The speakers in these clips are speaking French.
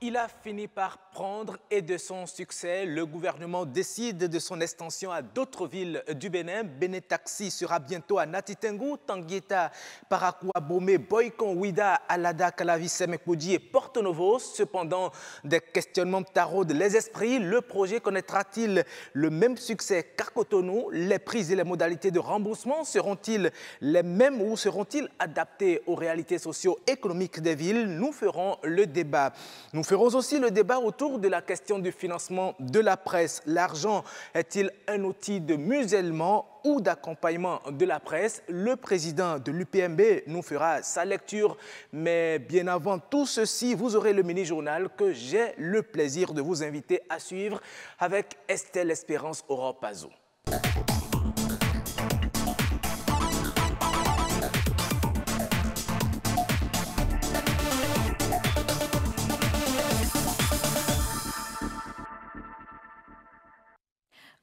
il a fini par prendre et de son succès, le gouvernement décide de son extension à d'autres villes du Bénin. Bénin Taxi sera bientôt à Natitengu, Tanguieta, Parakoua, Bomé, Boycon, Ouida, Alada, Calavi, Semekpoudi et Porto Novo. Cependant, des questionnements taraudent les esprits. Le projet connaîtra-t-il le même succès qu'à Cotonou? Les prix et les modalités de remboursement seront-ils les mêmes ou seront-ils adaptés aux réalités socio-économiques des villes? Nous ferons le débat. Nous ferons aussi le débat autour de la question du financement de la presse. L'argent est-il un outil de musellement ou d'accompagnement de la presse? Le président de l'UPMB nous fera sa lecture. Mais bien avant tout ceci, vous aurez le mini-journal que j'ai le plaisir de vous inviter à suivre avec Estelle Espérance Oropazo.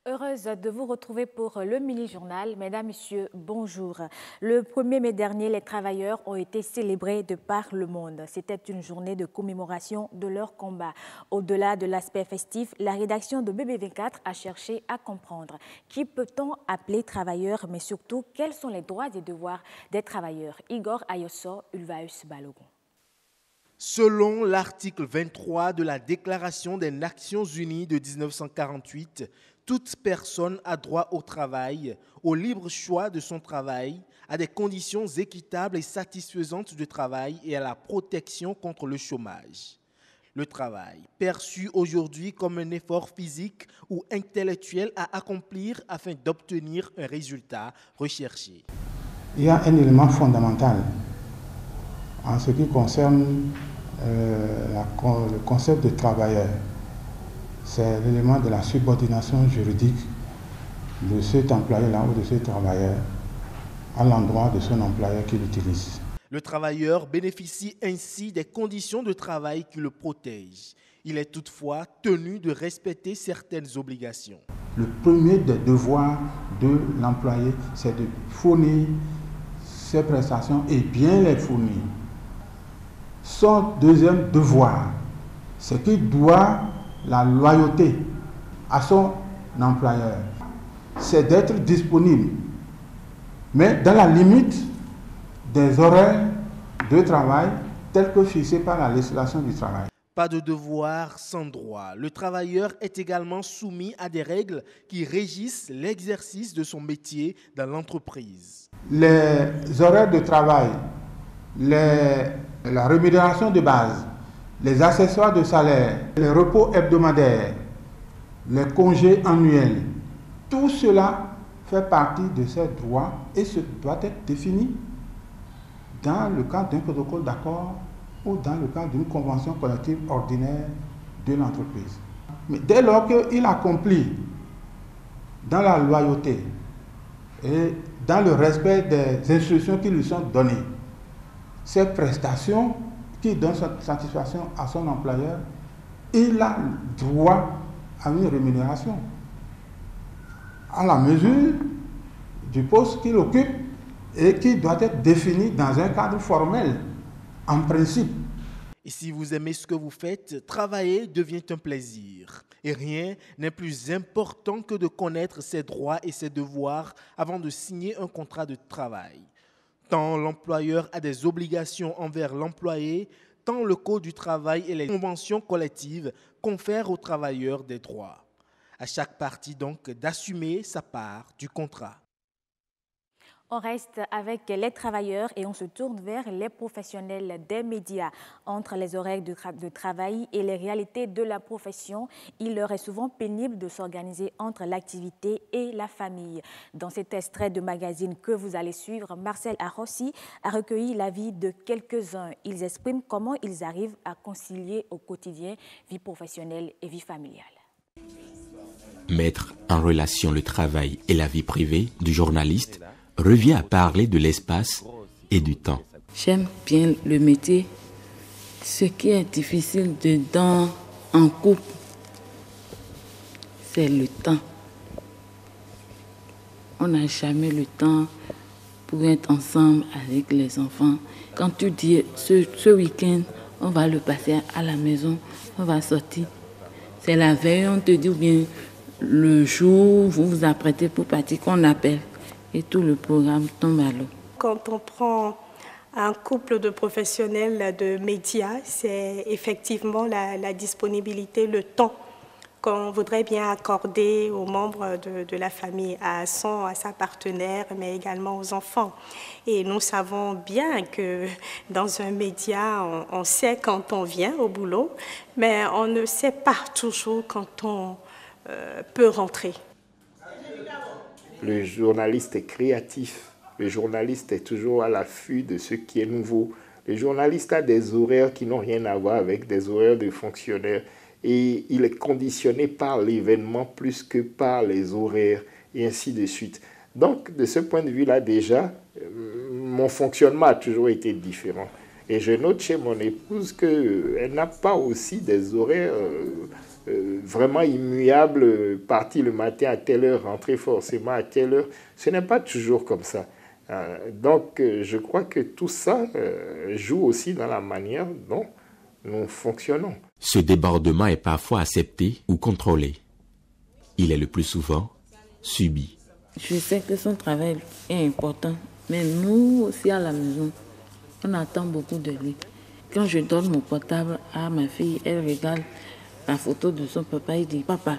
Heureuse de vous retrouver pour le mini-journal. Mesdames, Messieurs, bonjour. Le 1er mai dernier, les travailleurs ont été célébrés de par le monde. C'était une journée de commémoration de leur combat. Au-delà de l'aspect festif, la rédaction de BB24 a cherché à comprendre qui peut-on appeler travailleurs, mais surtout, quels sont les droits et devoirs des travailleurs. Igor Ayosso, Ulvaeus Balogun. Selon l'article 23 de la Déclaration des Nations Unies de 1948, toute personne a droit au travail, au libre choix de son travail, à des conditions équitables et satisfaisantes de travail et à la protection contre le chômage. Le travail, perçu aujourd'hui comme un effort physique ou intellectuel à accomplir afin d'obtenir un résultat recherché. Il y a un élément fondamental en ce qui concerne le concept de travailleur. C'est l'élément de la subordination juridique de cet employé-là ou de ce travailleur à l'endroit de son employeur qui l'utilise. Le travailleur bénéficie ainsi des conditions de travail qui le protègent. Il est toutefois tenu de respecter certaines obligations. Le premier des devoirs de l'employé, c'est de fournir ses prestations et bien les fournir. Son deuxième devoir, c'est qu'il doit la loyauté à son employeur. C'est d'être disponible, mais dans la limite des horaires de travail tels que fixés par la législation du travail. Pas de devoir sans droit. Le travailleur est également soumis à des règles qui régissent l'exercice de son métier dans l'entreprise. Les horaires de travail, la rémunération de base, les accessoires de salaire, les repos hebdomadaires, les congés annuels, tout cela fait partie de ces droits et ce doit être défini dans le cadre d'un protocole d'accord ou dans le cadre d'une convention collective ordinaire de l'entreprise. Mais dès lors qu'il accomplit dans la loyauté et dans le respect des instructions qui lui sont données, ces prestations qui donnent satisfaction à son employeur, il a droit à une rémunération à la mesure du poste qu'il occupe et qui doit être défini dans un cadre formel, en principe. Et si vous aimez ce que vous faites, travailler devient un plaisir. Et rien n'est plus important que de connaître ses droits et ses devoirs avant de signer un contrat de travail. Tant l'employeur a des obligations envers l'employé, tant le Code du travail et les conventions collectives confèrent aux travailleurs des droits. À chaque partie donc d'assumer sa part du contrat. On reste avec les travailleurs et on se tourne vers les professionnels des médias. Entre les horaires de travail et les réalités de la profession, il leur est souvent pénible de s'organiser entre l'activité et la famille. Dans cet extrait de magazine que vous allez suivre, Marcel Arossi a recueilli l'avis de quelques-uns. Ils expriment comment ils arrivent à concilier au quotidien vie professionnelle et vie familiale. Mettre en relation le travail et la vie privée du journaliste revient à parler de l'espace et du temps. J'aime bien le métier. Ce qui est difficile dedans, en couple, c'est le temps. On n'a jamais le temps pour être ensemble avec les enfants. Quand tu dis ce week-end, on va le passer à la maison, on va sortir. C'est la veille, on te dit, ou bien le jour où vous vous apprêtez pour partir, qu'on appelle. Et tout le programme tombe à l'eau. Quand on prend un couple de professionnels de médias, c'est effectivement la disponibilité, le temps qu'on voudrait bien accorder aux membres de la famille, à sa partenaire, mais également aux enfants. Et nous savons bien que dans un média, on sait quand on vient au boulot, mais on ne sait pas toujours quand on peut rentrer. Le journaliste est créatif. Le journaliste est toujours à l'affût de ce qui est nouveau. Le journaliste a des horaires qui n'ont rien à voir avec des horaires de fonctionnaires. Et il est conditionné par l'événement plus que par les horaires, et ainsi de suite. Donc, de ce point de vue-là, déjà, mon fonctionnement a toujours été différent. Et je note chez mon épouse qu'elle n'a pas aussi des horaires vraiment immuables, partir le matin à telle heure, rentrer forcément à telle heure. Ce n'est pas toujours comme ça. Donc, je crois que tout ça joue aussi dans la manière dont nous fonctionnons. Ce débordement est parfois accepté ou contrôlé. Il est le plus souvent subi. Je sais que son travail est important, mais nous aussi à la maison, on attend beaucoup de lui. Quand je donne mon portable à ma fille, elle regarde la photo de son papa, il dit « Papa ».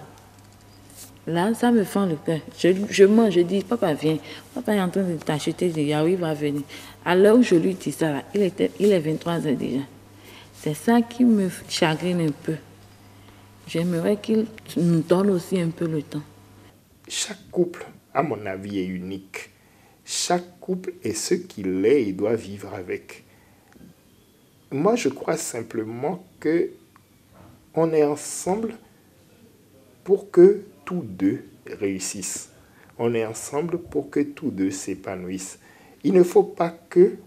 Là, ça me fend le cœur. Je mange, je dis « Papa, viens. Papa est en train de t'acheter des yaourts, il va venir ». À l'heure où je lui dis ça, là, il est 23 heures déjà. C'est ça qui me chagrine un peu. J'aimerais qu'il nous donne aussi un peu le temps. Chaque couple, à mon avis, est unique. Chaque couple est ce qu'il est et doit vivre avec. Moi, je crois simplement qu'on est ensemble pour que tous deux réussissent. On est ensemble pour que tous deux s'épanouissent. Il ne faut pas que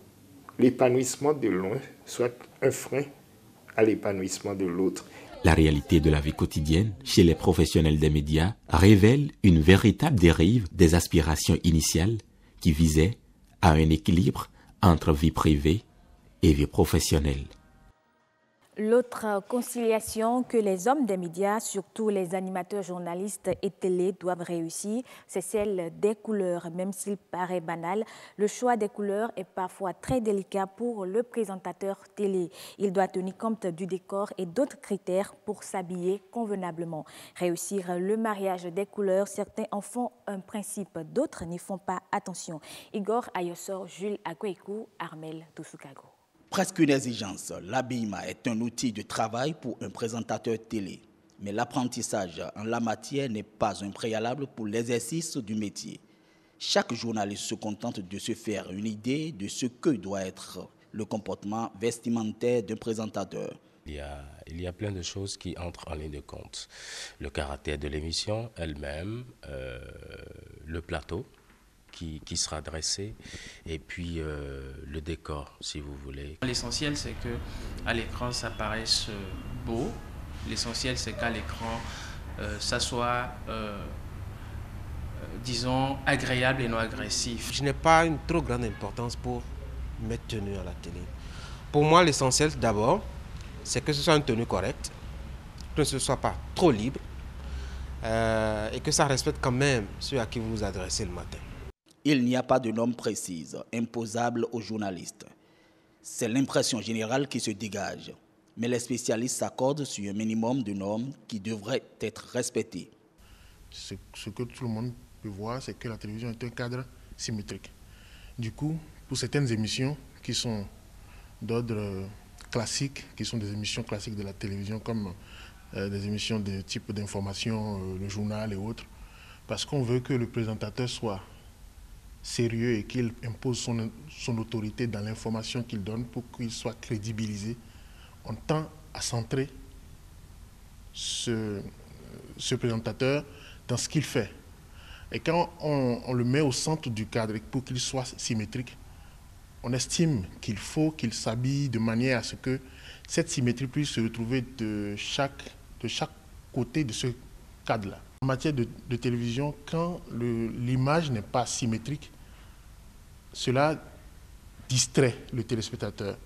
l'épanouissement de l'un soit un frein à l'épanouissement de l'autre. La réalité de la vie quotidienne chez les professionnels des médias révèle une véritable dérive des aspirations initiales qui visaient à un équilibre entre vie privée et vie professionnelle. L'autre conciliation que les hommes des médias, surtout les animateurs, journalistes et télé, doivent réussir, c'est celle des couleurs. Même s'il paraît banal, le choix des couleurs est parfois très délicat pour le présentateur télé. Il doit tenir compte du décor et d'autres critères pour s'habiller convenablement. Réussir le mariage des couleurs, certains en font un principe, d'autres n'y font pas attention. Igor Ayosor, Jules Akweikou, Armel Tousoukago. Presque une exigence, l'habillement est un outil de travail pour un présentateur télé. Mais l'apprentissage en la matière n'est pas un préalable pour l'exercice du métier. Chaque journaliste se contente de se faire une idée de ce que doit être le comportement vestimentaire d'un présentateur. Il y a plein de choses qui entrent en ligne de compte. Le caractère de l'émission elle-même, le plateau qui sera dressé, et puis le décor, si vous voulez. L'essentiel, c'est qu'à l'écran, ça paraisse beau. L'essentiel, c'est qu'à l'écran, ça soit, disons, agréable et non agressif. Je n'ai pas une trop grande importance pour mes tenues à la télé. Pour moi, l'essentiel, d'abord, c'est que ce soit une tenue correcte, que ce ne soit pas trop libre, et que ça respecte quand même ceux à qui vous vous adressez le matin. Il n'y a pas de normes précises, imposables aux journalistes. C'est l'impression générale qui se dégage. Mais les spécialistes s'accordent sur un minimum de normes qui devraient être respectées. Ce que tout le monde peut voir, c'est que la télévision est un cadre symétrique. Du coup, pour certaines émissions qui sont d'ordre classique, qui sont des émissions classiques de la télévision, comme des émissions de type d'information, le journal et autres, parce qu'on veut que le présentateur soit sérieux et qu'il impose son autorité dans l'information qu'il donne pour qu'il soit crédibilisé, on tend à centrer ce présentateur dans ce qu'il fait. Et quand on le met au centre du cadre pour qu'il soit symétrique, on estime qu'il faut qu'il s'habille de manière à ce que cette symétrie puisse se retrouver de chaque côté de ce cadre-là. En matière de télévision, quand l'image n'est pas symétrique, cela distrait le téléspectateur.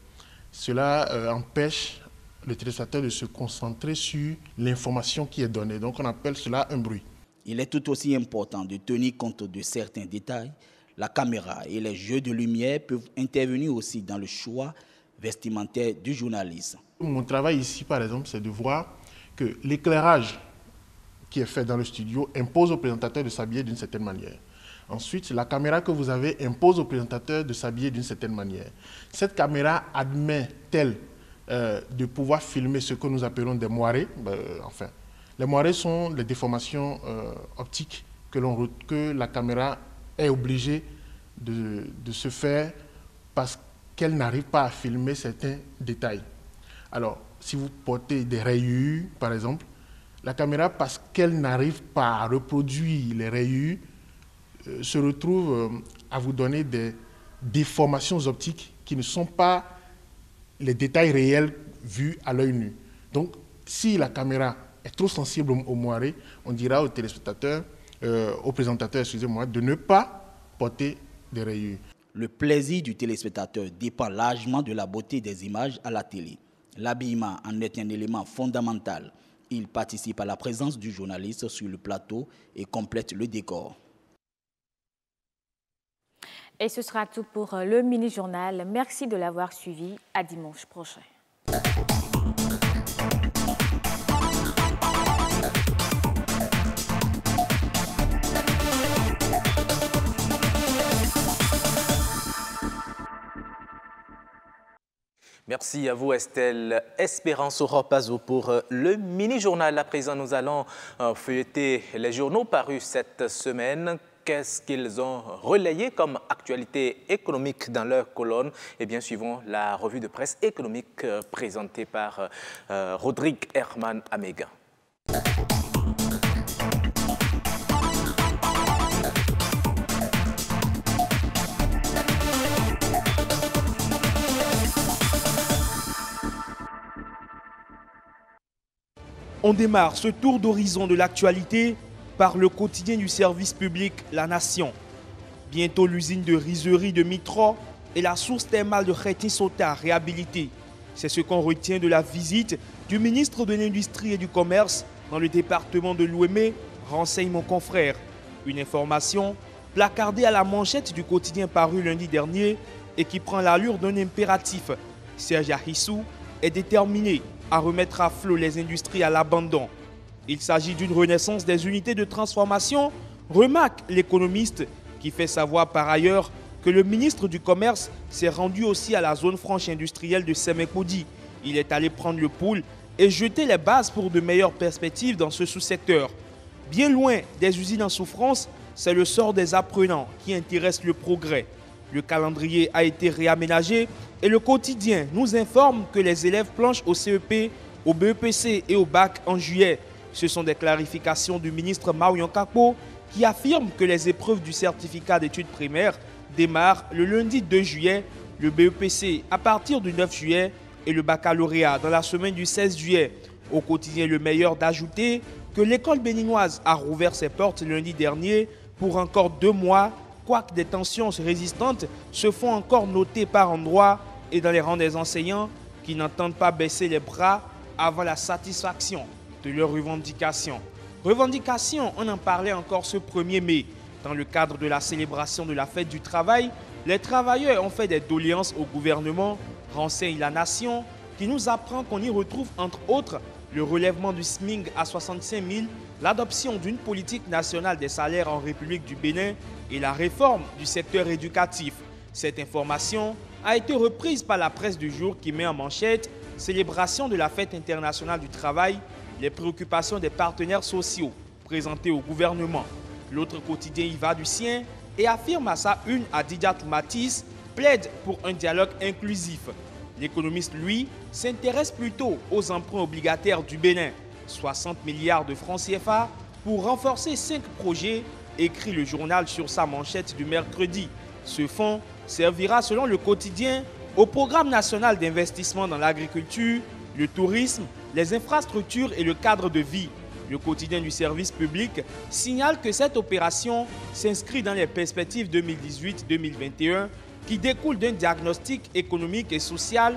cela empêche le téléspectateur de se concentrer sur l'information qui est donnée. Donc on appelle cela un bruit. Il est tout aussi important de tenir compte de certains détails. La caméra et les jeux de lumière peuvent intervenir aussi dans le choix vestimentaire du journaliste. Mon travail ici, par exemple, c'est de voir que l'éclairage qui est fait dans le studio impose au présentateur de s'habiller d'une certaine manière. Ensuite, la caméra que vous avez impose au présentateur de s'habiller d'une certaine manière. Cette caméra admet-elle de pouvoir filmer ce que nous appelons des moirés? Enfin, les moirés sont les déformations optiques que la caméra est obligée de se faire parce qu'elle n'arrive pas à filmer certains détails. Alors, si vous portez des rayures, par exemple, la caméra, parce qu'elle n'arrive pas à reproduire les rayures, se retrouve à vous donner des déformations optiques qui ne sont pas les détails réels vus à l'œil nu. Donc, si la caméra est trop sensible aux moirés, on dira au téléspectateur, au présentateur, excusez-moi, de ne pas porter des rayures. Le plaisir du téléspectateur dépend largement de la beauté des images à la télé. L'habillement en est un élément fondamental. Il participe à la présence du journaliste sur le plateau et complète le décor. Et ce sera tout pour le mini-journal. Merci de l'avoir suivi. À dimanche prochain. Merci à vous Estelle. Espérance Oropazo pour le mini-journal. À présent, nous allons feuilleter les journaux parus cette semaine. Qu'est-ce qu'ils ont relayé comme actualité économique dans leur colonne? Eh bien, suivons la revue de presse économique présentée par Rodrigue Herman Amega. On démarre ce tour d'horizon de l'actualité par le quotidien du service public La Nation. Bientôt l'usine de rizerie de Mitro et la source thermale de Khétin-Sota réhabilitée. C'est ce qu'on retient de la visite du ministre de l'Industrie et du Commerce dans le département de l'Ouémé, renseigne mon confrère. Une information placardée à la manchette du quotidien paru lundi dernier et qui prend l'allure d'un impératif. Serge Ahissou est déterminé à remettre à flot les industries à l'abandon. Il s'agit d'une renaissance des unités de transformation, remarque l'économiste qui fait savoir par ailleurs que le ministre du Commerce s'est rendu aussi à la zone franche industrielle de Semekoudi. Il est allé prendre le pouls et jeter les bases pour de meilleures perspectives dans ce sous-secteur. Bien loin des usines en souffrance, c'est le sort des apprenants qui intéresse le progrès. Le calendrier a été réaménagé et le quotidien nous informe que les élèves planchent au CEP, au BEPC et au bac en juillet. Ce sont des clarifications du ministre Marion Kakpo qui affirme que les épreuves du certificat d'études primaires démarrent le lundi 2 juillet, le BEPC à partir du 9 juillet et le baccalauréat dans la semaine du 16 juillet. Au quotidien Le Meilleur d'ajouter que l'école béninoise a rouvert ses portes lundi dernier pour encore 2 mois, quoique des tensions résistantes se font encore noter par endroits et dans les rangs des enseignants qui n'entendent pas baisser les bras avant la satisfaction de leurs revendications. Revendications, on en parlait encore ce 1er mai. Dans le cadre de la célébration de la fête du travail, les travailleurs ont fait des doléances au gouvernement, renseigne La Nation, qui nous apprend qu'on y retrouve entre autres le relèvement du SMIC à 65 000, l'adoption d'une politique nationale des salaires en République du Bénin et la réforme du secteur éducatif. Cette information a été reprise par la presse du jour qui met en manchette « Célébration de la fête internationale du travail, les préoccupations des partenaires sociaux présentées au gouvernement ». L'autre quotidien y va du sien et affirme à sa une à Didia Toumatis, plaide pour un dialogue inclusif. L'économiste, lui, s'intéresse plutôt aux emprunts obligataires du Bénin. 60 milliards de francs CFA pour renforcer 5 projets, écrit le journal sur sa manchette du mercredi. Ce fonds servira, selon le quotidien, au programme national d'investissement dans l'agriculture, le tourisme, les infrastructures et le cadre de vie. Le quotidien du service public signale que cette opération s'inscrit dans les perspectives 2018-2021 qui découlent d'un diagnostic économique et social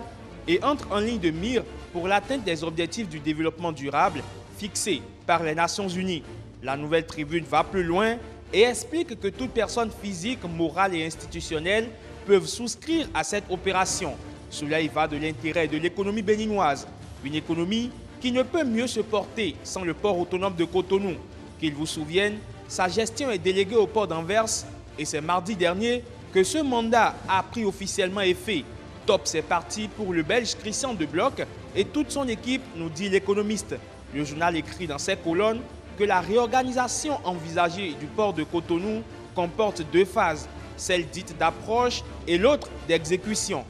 et entre en ligne de mire pour l'atteinte des objectifs du développement durable fixés par les Nations Unies. La nouvelle tribune va plus loin et explique que toute personne physique, morale et institutionnelle peuvent souscrire à cette opération. Cela y va de l'intérêt de l'économie béninoise, une économie qui ne peut mieux se porter sans le port autonome de Cotonou. Qu'il vous souvienne, sa gestion est déléguée au port d'Anvers et c'est mardi dernier que ce mandat a pris officiellement effet. Top, c'est parti pour le Belge Christian De Bloc et toute son équipe, nous dit l'économiste. Le journal écrit dans ses colonnes que la réorganisation envisagée du port de Cotonou comporte deux phases, celle dite d'approche et l'autre d'exécution.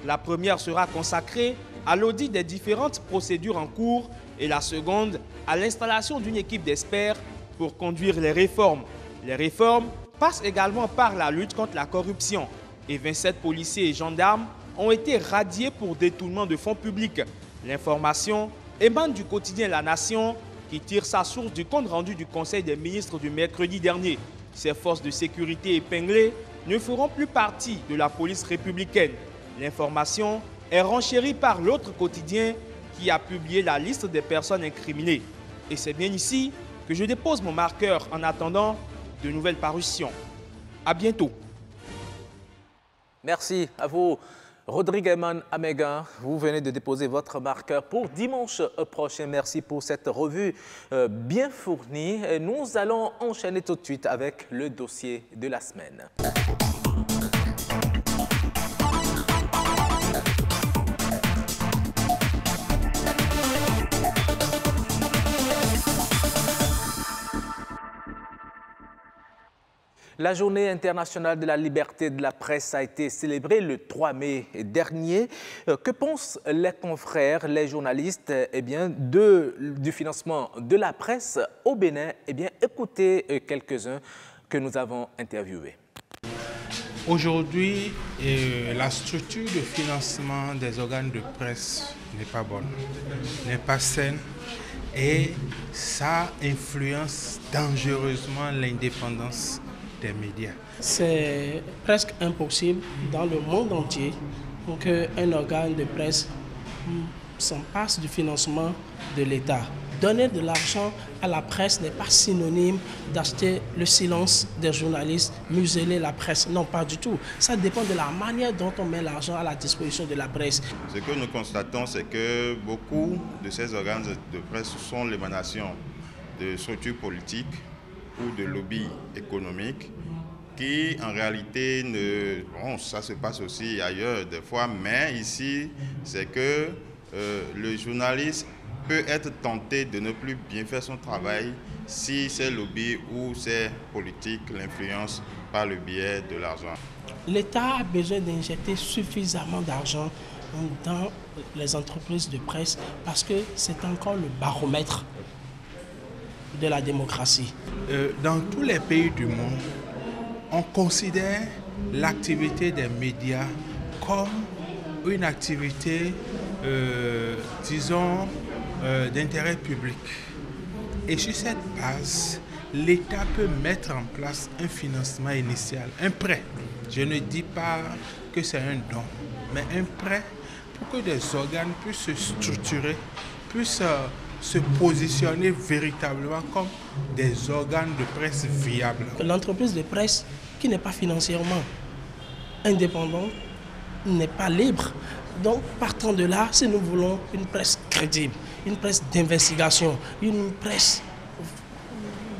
La première sera consacrée à l'audit des différentes procédures en cours et la seconde à l'installation d'une équipe d'experts pour conduire les réformes. Les réformes passent également par la lutte contre la corruption et 27 policiers et gendarmes ont été radiés pour détournement de fonds publics. L'information émane du quotidien La Nation qui tire sa source du compte rendu du Conseil des ministres du mercredi dernier. Ces forces de sécurité épinglées ne feront plus partie de la police républicaine. L'information est renchérie par l'autre quotidien qui a publié la liste des personnes incriminées. Et c'est bien ici que je dépose mon marqueur en attendant de nouvelles parutions. À bientôt. Merci à vous, Rodrigue Eman Améga. Vous venez de déposer votre marqueur pour dimanche prochain. Merci pour cette revue bien fournie. Et nous allons enchaîner tout de suite avec le dossier de la semaine. La journée internationale de la liberté de la presse a été célébrée le 3 mai dernier. Que pensent les confrères, les journalistes du financement de la presse au Bénin? Écoutez quelques-uns que nous avons interviewés. Aujourd'hui, la structure de financement des organes de presse n'est pas bonne, n'est pas saine et ça influence dangereusement l'indépendance des médias. C'est presque impossible dans le monde entier pour qu'un organe de presse s'en passe du financement de l'État. Donner de l'argent à la presse n'est pas synonyme d'acheter le silence des journalistes, museler la presse. Non, pas du tout. Ça dépend de la manière dont on met l'argent à la disposition de la presse. Ce que nous constatons, c'est que beaucoup de ces organes de presse sont l'émanation de structures politiques ou de lobbies économiques qui en réalité ça se passe aussi ailleurs des fois, mais ici c'est que le journaliste peut être tenté de ne plus bien faire son travail si ces lobbies ou ces politiques l'influencent par le biais de l'argent. L'État a besoin d'injecter suffisamment d'argent dans les entreprises de presse parce que c'est encore le baromètre de la démocratie. Dans tous les pays du monde, on considère l'activité des médias comme une activité, d'intérêt public. Et sur cette base, l'État peut mettre en place un financement initial, un prêt. Je ne dis pas que c'est un don, mais un prêt pour que des organes puissent se structurer, puissent se positionner véritablement comme des organes de presse viables. L'entreprise de presse qui n'est pas financièrement indépendante n'est pas libre. Donc, partant de là, si nous voulons une presse crédible, une presse d'investigation, une presse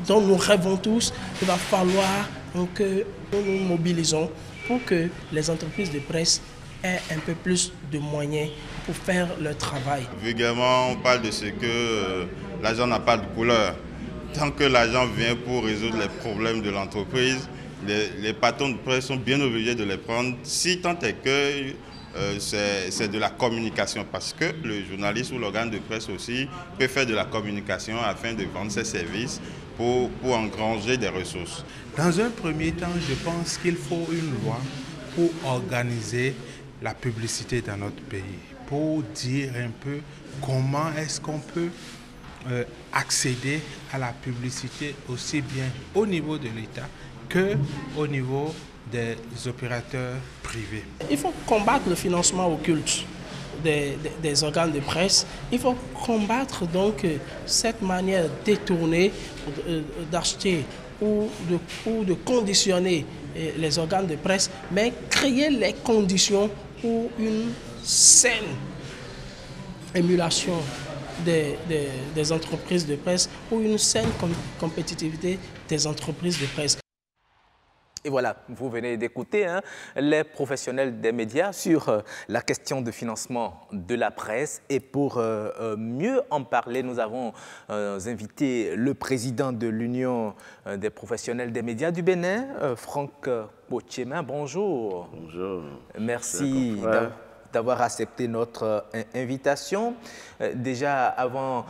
dont nous rêvons tous, il va falloir que nous nous mobilisons pour que les entreprises de presse aient un peu plus de moyens pour faire leur travail. Vulgairement, on parle de ce que l'argent n'a pas de couleur. Tant que l'argent vient pour résoudre les problèmes de l'entreprise, les patrons de presse sont bien obligés de les prendre, si tant est que c'est de la communication, parce que le journaliste ou l'organe de presse aussi peut faire de la communication afin de vendre ses services pour engranger des ressources. Dans un premier temps, je pense qu'il faut une loi pour organiser la publicité dans notre pays, pour dire un peu comment est-ce qu'on peut accéder à la publicité aussi bien au niveau de l'État qu'au niveau des opérateurs privés. Il faut combattre le financement occulte. des organes de presse. Il faut combattre donc cette manière détournée d'acheter ou de conditionner les organes de presse, mais créer les conditions pour une saine émulation des entreprises de presse, pour une saine compétitivité des entreprises de presse. Et voilà, vous venez d'écouter les professionnels des médias sur la question de financement de la presse. Et pour mieux en parler, nous avons invité le président de l'Union des professionnels des médias du Bénin, Franck Pochemin. Bonjour. Bonjour. Merci d'avoir accepté notre invitation. Déjà avant,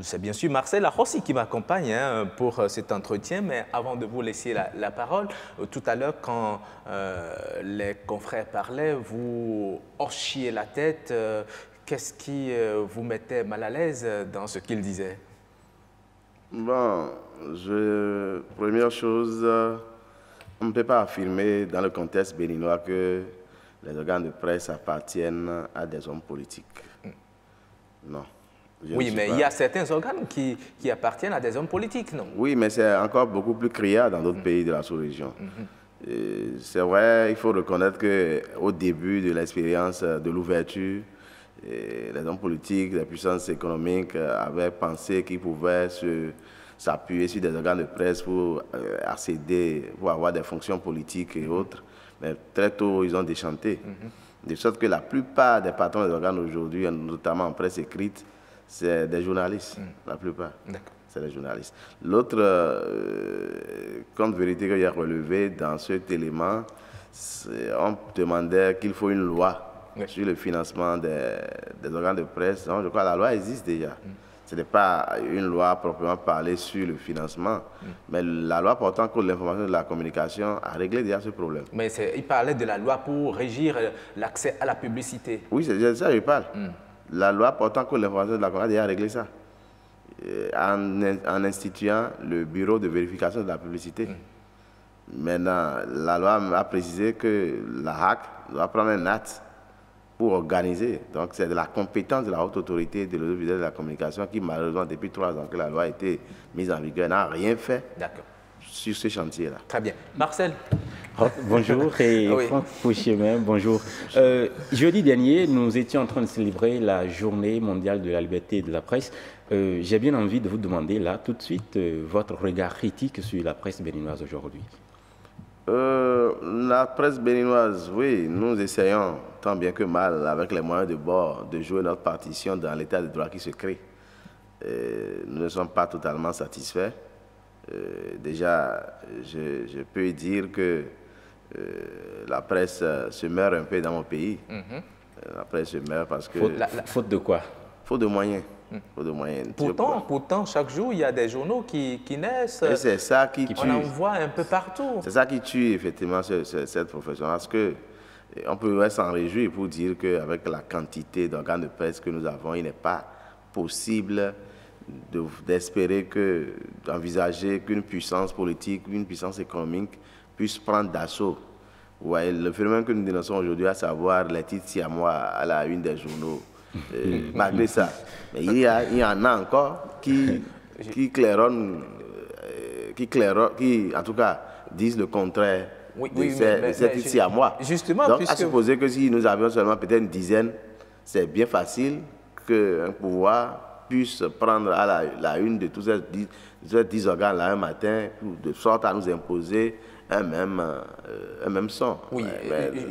c'est bien sûr Marcel Arrossi qui m'accompagne pour cet entretien, mais avant de vous laisser la parole, tout à l'heure quand les confrères parlaient, vous hochiez la tête. Qu'est-ce qui vous mettait mal à l'aise dans ce qu'ils disaient? Bon, première chose, on ne peut pas affirmer dans le contexte béninois que les organes de presse appartiennent à des hommes politiques. Non. Oui, mais il y a certains organes qui appartiennent à des hommes politiques, non? Oui, mais c'est encore beaucoup plus criard dans d'autres pays de la sous-région. C'est vrai, il faut reconnaître qu'au début de l'expérience de l'ouverture, les hommes politiques, les puissances économiques avaient pensé qu'ils pouvaient s'appuyer sur des organes de presse pour accéder, pour avoir des fonctions politiques et autres. Mais très tôt, ils ont déchanté. De sorte que la plupart des patrons des organes aujourd'hui, notamment en presse écrite, c'est des journalistes, la plupart. C'est des journalistes. L'autre contre-vérité qu'il y a relevé dans cet élément, on demandait qu'il faut une loi sur le financement des organes de presse. Donc, je crois que la loi existe déjà. Ce n'est pas une loi proprement parlée sur le financement, mais la loi portant contre l'information et de la communication a réglé déjà ce problème. Mais il parlait de la loi pour régir l'accès à la publicité. Oui, c'est de ça que je parle. La loi portant contre l'information et de la communication a déjà réglé ça, en instituant le bureau de vérification de la publicité. Maintenant, la loi a précisé que la HAC doit prendre un acte pour organiser. Donc, c'est de la compétence de la haute autorité de l'audiovisuel et de la communication qui, malheureusement, depuis 3 ans que la loi a été mise en vigueur, n'a rien fait sur ce chantier-là. Très bien. Marcel. Bonjour et Franck Pochemin, bonjour. Jeudi dernier, nous étions en train de célébrer la journée mondiale de la liberté et de la presse. J'ai bien envie de vous demander là, tout de suite, votre regard critique sur la presse béninoise aujourd'hui. La presse béninoise, oui, nous essayons tant bien que mal, avec les moyens de bord, de jouer notre partition dans l'état de droit qui se crée. Nous ne sommes pas totalement satisfaits. Déjà, je peux dire que la presse se meurt un peu dans mon pays. La presse se meurt parce que... Faute de quoi? Faute de moyens. Faute de moyens. Pourtant, chaque jour, il y a des journaux qui naissent. Et c'est ça qui tue. On en voit un peu partout. C'est ça qui tue effectivement cette profession. Parce que on peut s'en réjouir pour dire qu'avec la quantité d'organes de presse que nous avons, il n'est pas possible d'espérer d'envisager qu'une puissance politique, une puissance économique puisse prendre d'assaut. Ouais, le phénomène que nous dénonçons aujourd'hui, à savoir les titres siamois à la une des journaux, malgré ça, mais il y en a encore qui claironnent, qui en tout cas disent le contraire de ces titres siamois. Justement, donc à supposer que si nous avions seulement peut-être une dizaine, c'est bien facile qu'un pouvoir puisse prendre à la une de tous ces 10 organes là un matin, de sorte à nous imposer un même son. Oui,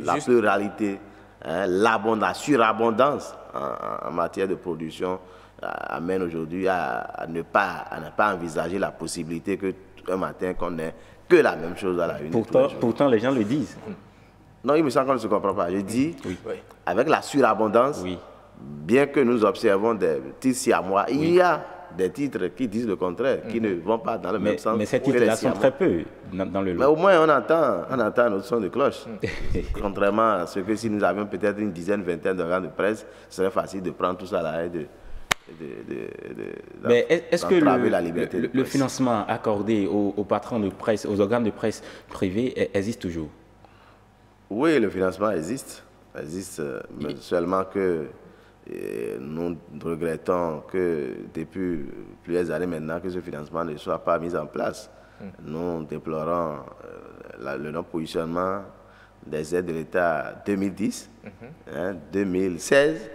la pluralité, la surabondance en matière de production amène aujourd'hui à ne pas envisager la possibilité qu'un matin qu'on ait que la même chose à la une. Pourtant, les gens le disent. Non, il me semble qu'on ne se comprend pas. Je dis, avec la surabondance, bien que nous observons des titres siamois, il y a des titres qui disent le contraire, qui ne vont pas dans le même sens. Mais ces titres-là sont très peu dans le lot. Mais au moins, on entend notre son de cloche. Contrairement à ce que si nous avions peut-être une dizaine, vingtaine d'organes de presse, ce serait facile de prendre tout ça là et mais est-ce que le financement accordé aux patrons de presse, aux organes de presse privés, existe toujours? Oui, le financement existe, mais seulement que Et nous regrettons que depuis plusieurs années maintenant que ce financement ne soit pas mis en place. Nous déplorons le non-positionnement des aides de l'État 2010, 2016,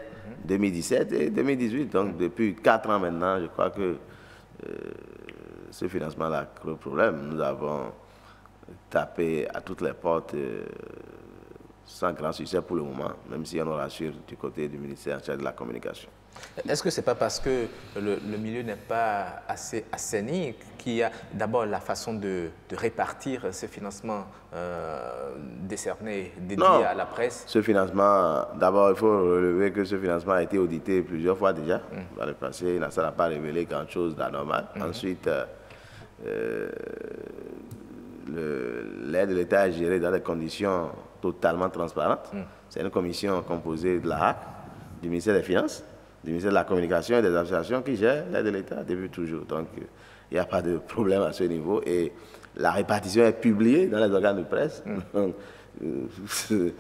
2017 et 2018. Donc depuis 4 ans maintenant, je crois que ce financement-là crée le problème. Nous avons tapé à toutes les portes sans grand succès pour le moment, même si on nous rassure du côté du ministère en charge de la communication. Est-ce que ce n'est pas parce que le milieu n'est pas assez assaini qu'il y a d'abord la façon de répartir ce financement décerné, dédié à la presse? Ce financement, d'abord il faut relever que ce financement a été audité plusieurs fois déjà. Dans le passé, ça n'a pas révélé grand-chose d'anormal. Ensuite, l'aide de l'État est gérée dans des conditions totalement transparentes. C'est une commission composée de la HAC, du ministère des Finances, du ministère de la Communication et des associations qui gèrent l'aide de l'État depuis toujours. Donc, il n'y a pas de problème à ce niveau. Et la répartition est publiée dans les organes de presse. Donc, je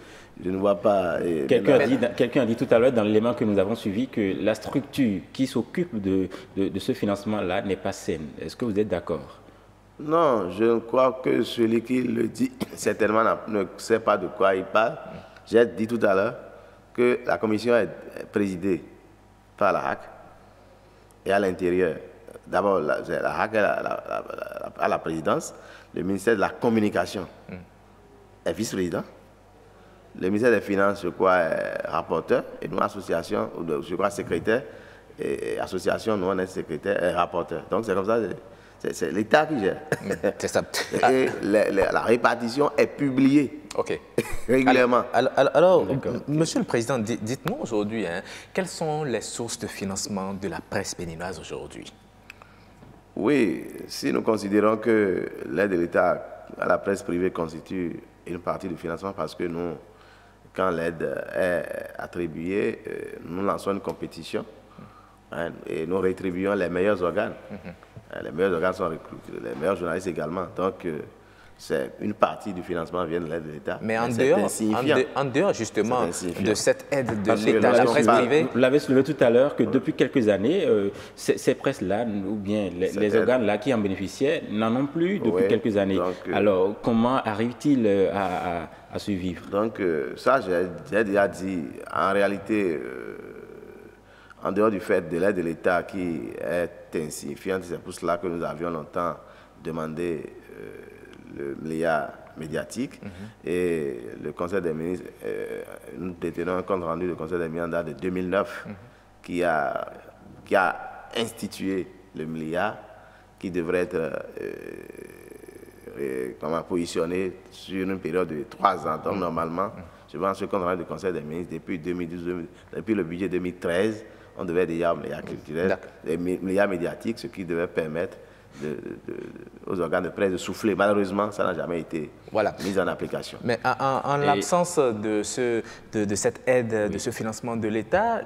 ne vois pas... Quelqu'un a dit tout à l'heure dans l'élément que nous avons suivi que la structure qui s'occupe de ce financement-là n'est pas saine. Est-ce que vous êtes d'accord? Non, je crois que celui qui le dit certainement ne sait pas de quoi il parle. J'ai dit tout à l'heure que la commission est présidée par la HAC et à l'intérieur. D'abord, la HAC à la présidence, le ministère de la Communication est vice-président, le ministère des Finances, je crois, est rapporteur, et nous, association, je crois, secrétaire, et association, nous, on est secrétaire et rapporteur. Donc, c'est comme ça. C'est l'État qui gère. C'est ça. Et la répartition est publiée régulièrement. Alors, Monsieur le Président, dites-nous aujourd'hui, quelles sont les sources de financement de la presse béninoise aujourd'hui? Oui, si nous considérons que l'aide de l'État à la presse privée constitue une partie du financement, parce que nous, quand l'aide est attribuée, nous lançons une compétition et nous rétribuons les meilleurs organes. Les meilleurs organes sont recrutés, les meilleurs journalistes également. Donc, c'est une partie du financement vient de l'aide de l'État. Mais en dehors justement de cette aide de l'État à la presse privée... Vous l'avez soulevé tout à l'heure que depuis quelques années, ces presses-là, ou bien les organes-là qui en bénéficiaient, n'en ont plus depuis quelques années. Donc, alors, comment arrive-t-il à survivre? Donc, ça, j'ai déjà dit, en réalité... en dehors du fait de l'aide de l'État qui est insignifiante, c'est pour cela que nous avions longtemps demandé le milliard médiatique et le Conseil des ministres, nous détenons un compte rendu du Conseil des ministres en date de 2009 qui a institué le milliard qui devrait être positionné sur une période de 3 ans. Donc normalement, je pense que le compte rendu du Conseil des ministres depuis 2012, depuis le budget 2013, on devait déjà un milliard culturel, des milliards médiatiques, ce qui devait permettre aux organes de presse de souffler. Malheureusement, ça n'a jamais été mis en application. Mais en l'absence de cette aide, de ce financement de l'État,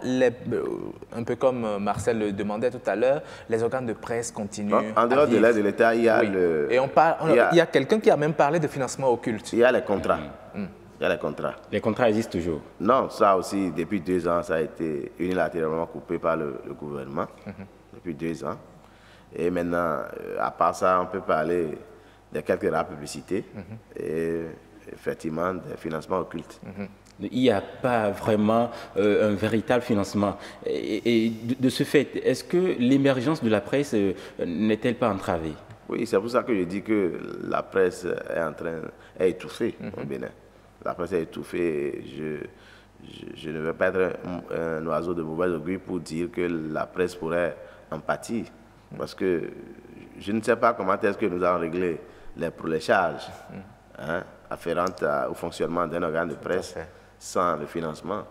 un peu comme Marcel le demandait tout à l'heure, les organes de presse continuent à vivre. En dehors de l'aide de l'État, il y a il y a quelqu'un qui a même parlé de financement occulte. Il y a les contrats. Il y a les contrats. Les contrats existent toujours? Non, ça aussi, depuis 2 ans, ça a été unilatéralement coupé par le gouvernement, depuis 2 ans. Et maintenant, à part ça, on peut parler de quelques rares publicités et effectivement des financements occultes. Il n'y a pas vraiment un véritable financement. Et de ce fait, est-ce que l'émergence de la presse n'est-elle pas entravée? Oui, c'est pour ça que je dis que la presse est étouffée au Bénin. La presse est étouffée. Je ne veux pas être un oiseau de mauvaise augure pour dire que la presse pourrait en pâtir. Parce que je ne sais pas comment est-ce que nous allons régler les charges afférentes au fonctionnement d'un organe de presse sans le financement.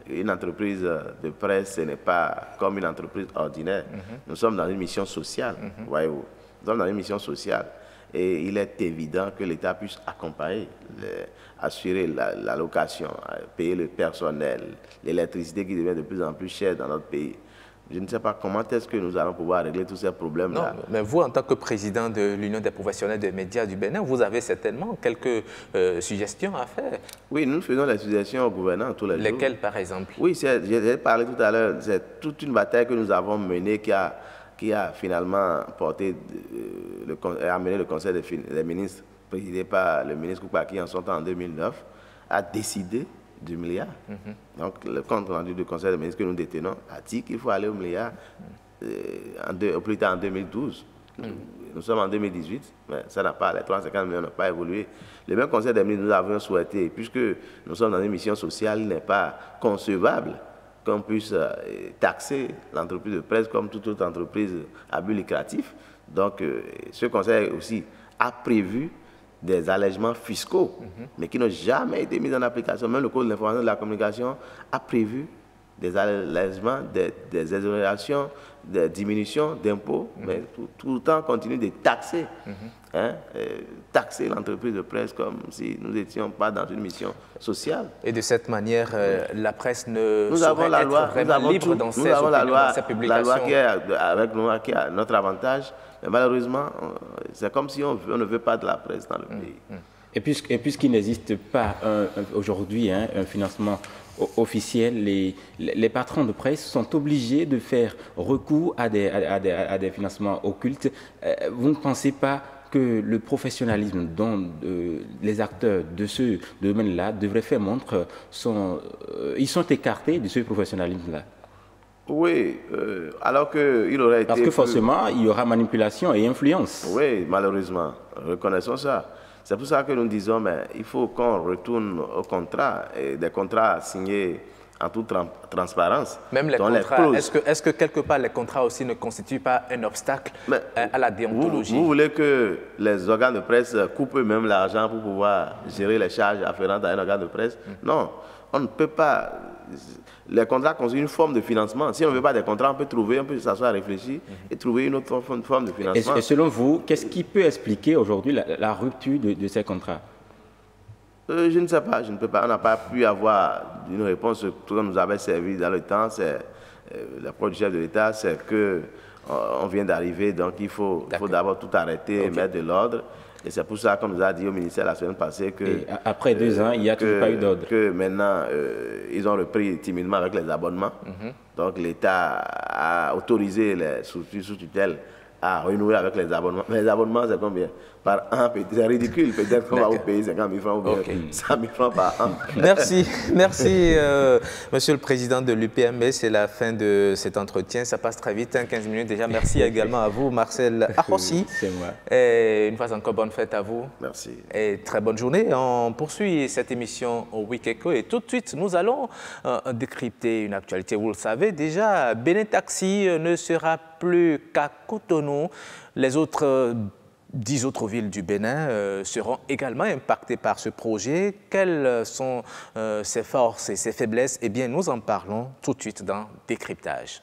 Une entreprise de presse, ce n'est pas comme une entreprise ordinaire. Nous sommes dans une mission sociale, voyez-vous. Nous sommes dans une mission sociale. Et il est évident que l'État puisse accompagner, assurer la location, payer le personnel, l'électricité qui devient de plus en plus chère dans notre pays. Je ne sais pas comment est-ce que nous allons pouvoir régler tous ces problèmes-là. Non, mais vous, en tant que président de l'Union des professionnels des médias du Bénin, vous avez certainement quelques suggestions à faire. Oui, nous faisons les suggestions au gouvernement tous les jours. Lesquelles, par exemple? Oui, j'ai parlé tout à l'heure, c'est toute une bataille que nous avons menée qui a finalement amené le Conseil des ministres, présidé par le ministre Koupaki en son temps en 2009, à décider du milliard. Donc, le compte rendu du Conseil des ministres que nous détenons a dit qu'il faut aller au milliard plus tard en 2012. Nous sommes en 2018, mais ça n'a pas, les 350 millions n'ont pas évolué. Le même Conseil des ministres, nous avions souhaité, puisque nous sommes dans une mission sociale, il n'est pas concevable qu'on puisse taxer l'entreprise de presse comme toute autre entreprise à but lucratif. Donc, ce Conseil aussi a prévu des allègements fiscaux, mais qui n'ont jamais été mis en application. Même le Code de l'information et de la communication a prévu des allègements, des exonérations, des diminutions d'impôts, mais tout le temps continue de taxer, taxer l'entreprise de presse comme si nous n'étions pas dans une mission sociale. Et de cette manière, la presse ne saurait être vraiment libre dans ses opinions, dans ses publications. La loi qui est avec nous, qui a notre avantage, mais malheureusement, c'est comme si on ne veut pas de la presse dans le pays. Et puisqu'il n'existe pas aujourd'hui un financement officiel, les patrons de presse sont obligés de faire recours à des financements occultes. Vous ne pensez pas que le professionnalisme dont les acteurs de ce domaine-là devraient faire montre, ils sont écartés de ce professionnalisme-là? Oui, alors qu'il aurait été... Parce que forcément, il y aura manipulation et influence. Oui, malheureusement, reconnaissons ça. C'est pour ça que nous disons, mais il faut qu'on retourne au contrat, et des contrats signés en toute transparence. Même les contrats, est-ce que quelque part les contrats aussi ne constituent pas un obstacle à la déontologie? Vous voulez que les organes de presse coupent eux-mêmes l'argent pour pouvoir gérer les charges afférentes à un organe de presse? Non, on ne peut pas... Les contrats constituent une forme de financement. Si on ne veut pas des contrats, on peut s'asseoir, réfléchir et trouver une autre forme de financement. Et selon vous, qu'est-ce qui peut expliquer aujourd'hui la rupture de ces contrats? Je ne sais pas, je ne peux pas. On n'a pas pu avoir une réponse. Tout ce que nous avait servi dans le temps, c'est l'approche du chef de l'État, c'est qu'on vient d'arriver, donc il faut d'abord tout arrêter, mettre de l'ordre. Et c'est pour ça qu'on nous a dit au ministère la semaine passée que... Et après 2 ans, il n'y a toujours pas eu d'ordre. Que maintenant, ils ont repris timidement avec les abonnements. Donc l'État a autorisé les sous-tutelles à renouer avec les abonnements. Mais les abonnements, c'est combien? Par an, c'est ridicule. Peut-être qu'on va vous payer 50 000 francs ou bien 100 000 francs par an. Merci, Monsieur le Président de l'UPMB. C'est la fin de cet entretien. Ça passe très vite, 15 minutes déjà. Merci également à vous, Marcel Ahossi. C'est moi. Et une fois encore, bonne fête à vous. Merci. Et très bonne journée. On poursuit cette émission au Week Echo et tout de suite, nous allons décrypter une actualité. Vous le savez déjà, Bénin Taxi ne sera plus qu'à Cotonou. Les autres 10 autres villes du Bénin seront également impactées par ce projet. Quelles sont ses forces et ses faiblesses? Eh bien, nous en parlons tout de suite dans Décryptage.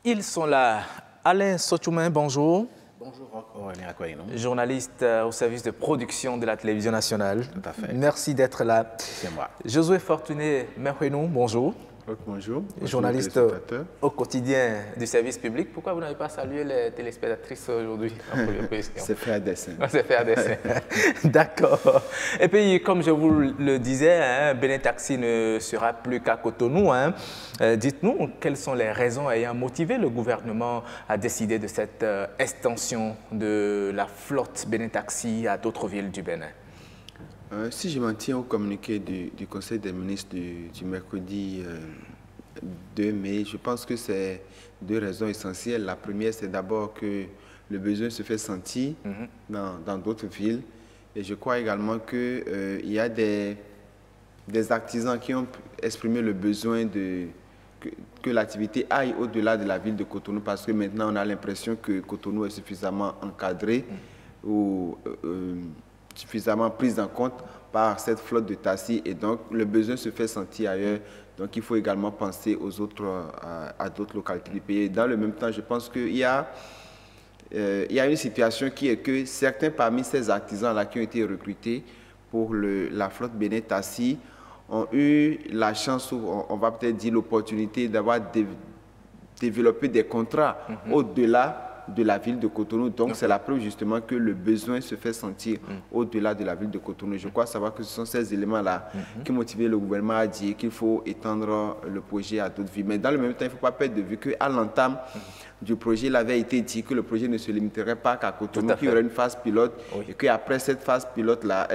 Ils sont là. Alain Sochoumain, bonjour. Bonjour, journaliste au service de production de la télévision nationale. Tout à fait. Merci d'être là. C'est moi. Josué Fortuné Merwenou, bonjour. Bonjour. Journaliste au quotidien du service public. Pourquoi vous n'avez pas salué les téléspectatrices aujourd'hui? C'est fait à dessein. C'est fait à dessein. D'accord. Et puis, comme je vous le disais, Bénin Taxi ne sera plus qu'à Cotonou. Dites-nous, quelles sont les raisons ayant motivé le gouvernement à décider de cette extension de la flotte Bénin Taxi à d'autres villes du Bénin? Si je m'en tiens au communiqué du Conseil des ministres du mercredi 2 mai, je pense que c'est 2 raisons essentielles. La première, c'est d'abord que le besoin se fait sentir dans d'autres villes. Et je crois également qu'il y a des artisans qui ont exprimé le besoin que l'activité aille au-delà de la ville de Cotonou, parce que maintenant, on a l'impression que Cotonou est suffisamment encadré ou suffisamment prises en compte par cette flotte de taxis et donc le besoin se fait sentir ailleurs. Donc il faut également penser aux autres, à d'autres localités du pays. Dans le même temps, je pense qu'il y a une situation qui est que certains parmi ces artisans-là qui ont été recrutés pour la flotte Benin Tassi ont eu la chance, ou on va peut-être dire l'opportunité d'avoir développé des contrats au-delà de la ville de Cotonou. Donc c'est la preuve justement que le besoin se fait sentir au-delà de la ville de Cotonou. Je crois savoir que ce sont ces éléments-là qui motivaient le gouvernement à dire qu'il faut étendre le projet à d'autres villes. Mais dans le même temps, il ne faut pas perdre de vue qu'à l'entame du projet, il avait été dit que le projet ne se limiterait pas qu'à Cotonou, qu'il y aurait une phase pilote et qu'après cette phase pilote-là,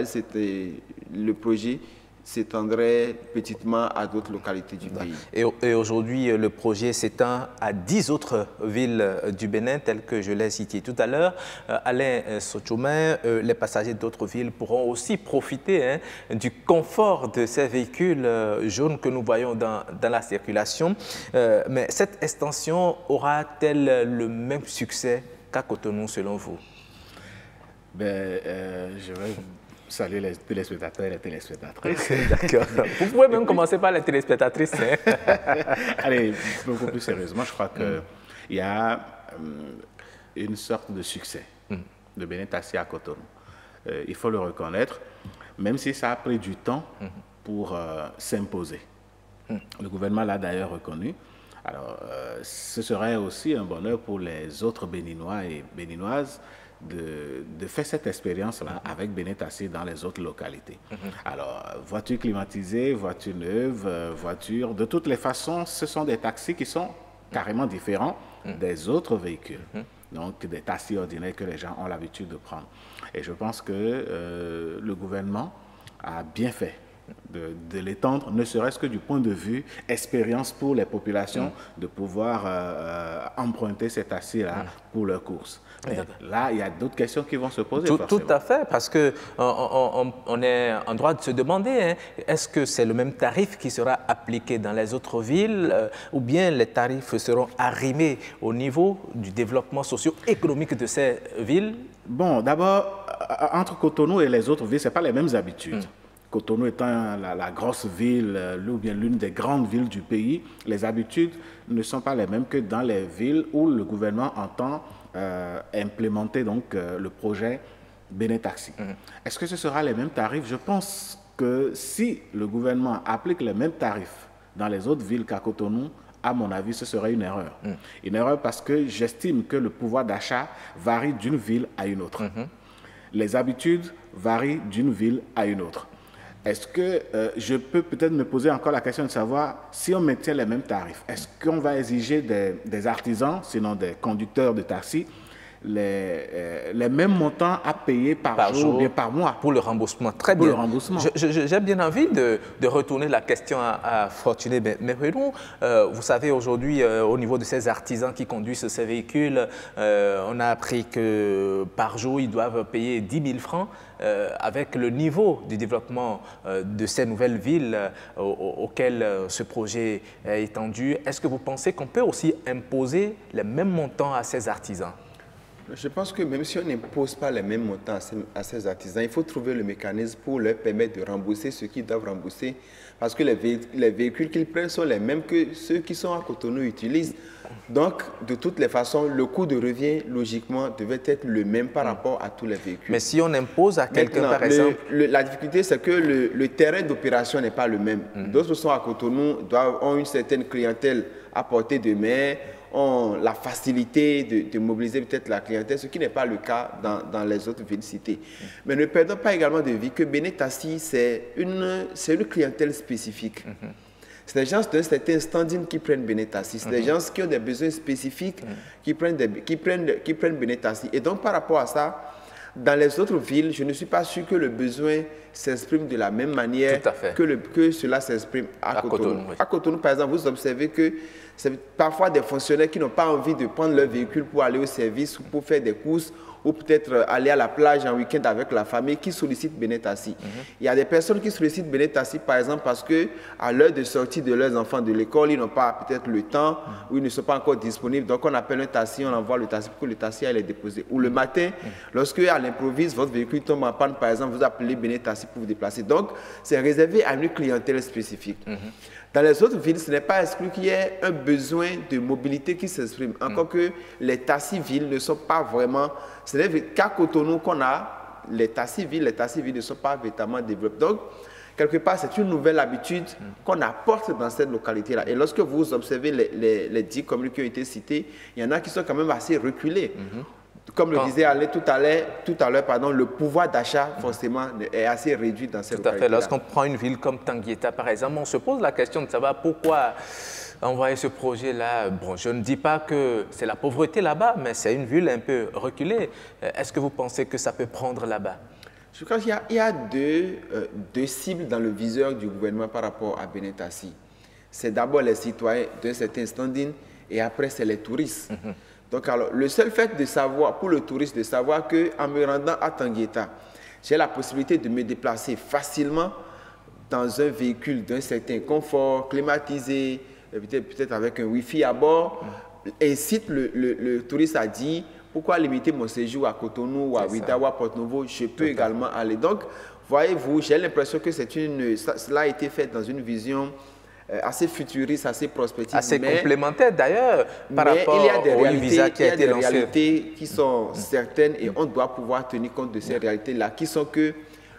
le projet s'étendrait petitement à d'autres localités du pays. Et aujourd'hui, le projet s'étend à 10 autres villes du Bénin, telles que je l'ai citées tout à l'heure. Alain Sochoumain, les passagers d'autres villes pourront aussi profiter du confort de ces véhicules jaunes que nous voyons dans la circulation. Mais cette extension aura-t-elle le même succès qu'à Cotonou, selon vous? Je vais saluer les téléspectateurs et les téléspectatrices. D'accord. Vous pouvez même commencer par les téléspectatrices. Allez, beaucoup plus sérieusement, je crois qu'il y a une sorte de succès de Benin Tassi à Cotonou. Il faut le reconnaître, même si ça a pris du temps pour s'imposer. Le gouvernement l'a d'ailleurs reconnu. Alors, ce serait aussi un bonheur pour les autres Béninois et Béninoises de faire cette expérience-là avec Benin Tassi dans les autres localités. Alors, voitures climatisées, voitures neuves, voitures... De toutes les façons, ce sont des taxis qui sont carrément différents des autres véhicules. Donc, des taxis ordinaires que les gens ont l'habitude de prendre. Et je pense que le gouvernement a bien fait de l'étendre, ne serait-ce que du point de vue expérience pour les populations, de pouvoir emprunter ces taxis-là pour leurs courses. Mais là, il y a d'autres questions qui vont se poser. Tout à fait, parce qu'on est en droit de se demander, est-ce que c'est le même tarif qui sera appliqué dans les autres villes ou bien les tarifs seront arrimés au niveau du développement socio-économique de ces villes? Bon, d'abord, entre Cotonou et les autres villes, ce n'est pas les mêmes habitudes. Cotonou étant la grosse ville, ou bien l'une des grandes villes du pays, les habitudes ne sont pas les mêmes que dans les villes où le gouvernement entend implémenter donc, le projet Benin Tassi. Est-ce que ce sera les mêmes tarifs? Je pense que si le gouvernement applique les mêmes tarifs dans les autres villes qu'à Cotonou, à mon avis, ce serait une erreur. Une erreur parce que j'estime que le pouvoir d'achat varie d'une ville à une autre. Les habitudes varient d'une ville à une autre. Est-ce que je peux peut-être me poser encore la question de savoir si on maintient les mêmes tarifs, est-ce qu'on va exiger des artisans, sinon des conducteurs de taxi, les mêmes montants à payer par jour ou bien par mois? Pour le remboursement, très bien. Pour le remboursement. J'ai bien envie de retourner la question à Fortuné Merouilou. Vous savez, aujourd'hui, au niveau de ces artisans qui conduisent ces véhicules, on a appris que par jour, ils doivent payer 10 000 francs. Avec le niveau du développement de ces nouvelles villes auxquelles ce projet est étendu, est-ce que vous pensez qu'on peut aussi imposer les mêmes montants à ces artisans? Je pense que même si on n'impose pas les mêmes montants à ces artisans, il faut trouver le mécanisme pour leur permettre de rembourser ce qu'ils doivent rembourser. Parce que les véhicules qu'ils prennent sont les mêmes que ceux qui sont à Cotonou utilisent. Donc, de toutes les façons, le coût de revient, logiquement, devait être le même par rapport à tous les véhicules. Mais si on impose à quelqu'un, par exemple... La difficulté, c'est que le terrain d'opération n'est pas le même. D'autres sont à Cotonou, ont une certaine clientèle à portée de main, ont la facilité de mobiliser peut-être la clientèle, ce qui n'est pas le cas dans les autres villes citées. Mais ne perdons pas également de vue que Benin Tassi, c'est une clientèle spécifique. C'est des gens d'un certain standing qui prennent Benin Tassi. C'est des gens qui ont des besoins spécifiques qui prennent Benin Tassi. Et donc, par rapport à ça, dans les autres villes, je ne suis pas sûr que le besoin s'exprime de la même manière que cela s'exprime à Cotonou. À Cotonou, par exemple, vous observez que c'est parfois des fonctionnaires qui n'ont pas envie de prendre leur véhicule pour aller au service ou pour faire des courses ou peut-être aller à la plage en week-end avec la famille qui sollicitent Benetassi. Il y a des personnes qui sollicitent Benetassi, par exemple, parce qu'à l'heure de sortie de leurs enfants de l'école, ils n'ont pas peut-être le temps ou ils ne sont pas encore disponibles. Donc, on appelle un taxi, on envoie le taxi pour que le taxi aille les déposer. Ou le matin, lorsque à l'improviste, votre véhicule tombe en panne, par exemple, vous appelez Benetassi pour vous déplacer. Donc, c'est réservé à une clientèle spécifique. Dans les autres villes, ce n'est pas exclu qu'il y ait un besoin de mobilité qui s'exprime. Encore que les ne sont pas vraiment... Ce n'est qu'à Cotonou qu'on a les taxis-villes ne sont pas véritablement développés. Donc, quelque part, c'est une nouvelle habitude qu'on apporte dans cette localité-là. Et lorsque vous observez les 10 communes qui ont été citées, il y en a qui sont quand même assez reculées. Comme le disait Alain tout à l'heure, le pouvoir d'achat, forcément, est assez réduit dans cette localité. Tout à fait. Lorsqu'on prend une ville comme Tanguieta, par exemple, on se pose la question de savoir pourquoi envoyer ce projet-là. Bon, je ne dis pas que c'est la pauvreté là-bas, mais c'est une ville un peu reculée. Est-ce que vous pensez que ça peut prendre là-bas? Je crois qu'il y a deux cibles dans le viseur du gouvernement par rapport à Benetassi. C'est d'abord les citoyens d'un certain standing et après, c'est les touristes. Donc, alors, le seul fait de savoir, pour le touriste, de savoir qu'en me rendant à Tanguieta, j'ai la possibilité de me déplacer facilement dans un véhicule d'un certain confort, climatisé, peut-être avec un Wi-Fi à bord, incite le touriste à dire pourquoi limiter mon séjour à Cotonou ou à Ouidah ou à Porto-Novo, je peux également aller. Donc, voyez-vous, j'ai l'impression que cela a été fait dans une vision assez futuriste, assez prospective. Assez complémentaire d'ailleurs par rapport au visa qui a été lancé. Il y a des réalités qui sont certaines et on doit pouvoir tenir compte de ces réalités-là, qui sont que